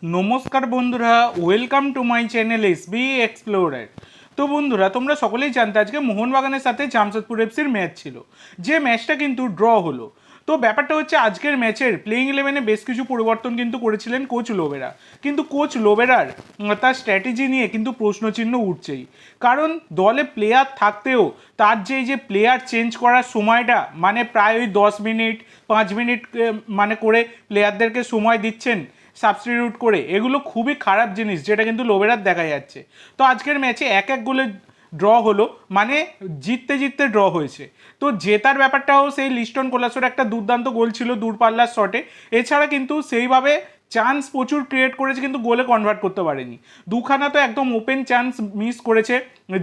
নমস্কার বন্ধুরা, welcome to my channel SB explorer. তো বন্ধুরা, তোমরা সকলেই জানতে আজকে মোহনবাগানের সাথে জামশেদপুর এফসির ম্যাচ ছিল, যে ম্যাচটা কিন্তু ড্র হলো। তো ব্যাপারটা হচ্ছে আজকের ম্যাচের প্লেইং ইলেভেনে বেশ কিছু পরিবর্তন কিন্তু করেছিলেন কোচ লোবেরা, কিন্তু কোচ লোবেরার তার স্ট্র্যাটেজি নিয়ে কিন্তু প্রশ্নচিহ্ন উঠছেই। কারণ দলে প্লেয়ার থাকতেও তার যে প্লেয়ার চেঞ্জ করার সময়টা মানে প্রায় ওই 10 মিনিট 5 মিনিট মানে করে প্লেয়ারদেরকে সময় দিচ্ছেন সাবস্টিটিউট করে, এগুলো খুবই খারাপ জিনিস, যেটা কিন্তু লোবেরার দেখা যাচ্ছে। তো আজকের ম্যাচে এক গোলে ড্র হলো, মানে জিততে জিততে ড্র হয়েছে। তো জেতার ব্যাপারটাও সেই লিস্টন কোলাসোর একটা দুর্দান্ত গোল ছিল দূরপাল্লার শটে। এছাড়া কিন্তু সেইভাবে চান্স প্রচুর ক্রিয়েট করেছে, কিন্তু গোলে কনভার্ট করতে পারেনি। দুখানা তো একদম ওপেন চান্স মিস করেছে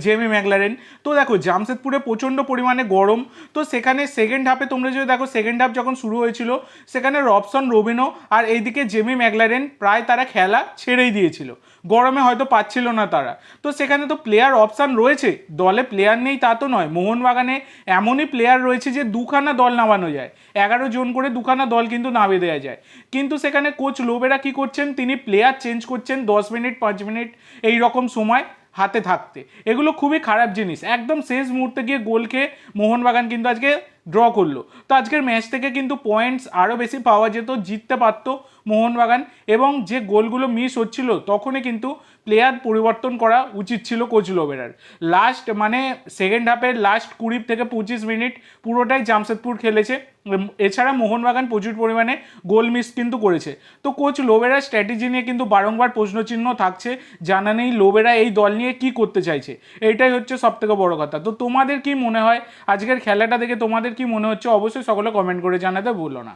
জেমি ম্যাকলারেন। তো দেখো, জামশেদপুরে প্রচণ্ড পরিমাণে গরম। তো সেখানে সেকেন্ড হাফে তোমরা যদি দেখো, সেকেন্ড হাফ যখন শুরু হয়েছিল, সেখানে রবসন রবিনো আর এইদিকে জেমি ম্যাকলারেন প্রায় তারা খেলা ছেড়েই দিয়েছিল, গরমে হয়তো পাচ্ছিল না তারা। তো সেখানে তো প্লেয়ার অপশান রয়েছে, দলে প্লেয়ার নেই তা তো নয়। মোহনবাগানে এমনই প্লেয়ার রয়েছে যে দুখানা দল নামানো যায়, 11 জন করে দুখানা দল কিন্তু নামিয়ে দেওয়া যায়। কিন্তু সেখানে কোচ লোবেরা কি করছেন, তিনি প্লেয়ার চেঞ্জ করছেন 10 মিনিট 5 মিনিট এই রকম সময় হাতে থাকতে। এগুলো খুবই খারাপ জিনিস। একদম শেষ মুহূর্তে গিয়ে গোল খেয়ে মোহনবাগান কিন্তু আজকে ড্র করলো। তো আজকের ম্যাচ থেকে কিন্তু পয়েন্টস আরও বেশি পাওয়া যেত, জিততে পারত মোহনবাগান। এবং যে গোলগুলো মিস হচ্ছিল, তখনই কিন্তু প্লেয়ার পরিবর্তন করা উচিত ছিল কোচ লোবেরার। লাস্ট মানে সেকেন্ড হাফের লাস্ট 20 থেকে 25 মিনিট পুরোটাই জামশেদপুর খেলেছে। এছাড়া মোহনবাগান প্রচুর পরিমাণে গোল মিস কিন্তু করেছে। তো কোচ লোবেরার স্ট্র্যাটেজি নিয়ে কিন্তু বারংবার প্রশ্নচিহ্ন থাকছে, জানা নেই লোবেরা এই দল নিয়ে কি করতে চাইছে। এইটাই হচ্ছে সবথেকে বড় কথা। তো তোমাদের কি মনে হয় আজকের খেলাটা দেখে, তোমাদের কি মনে হচ্ছে অবশ্যই সকলে কমেন্ট করে জানাতে ভুলো না।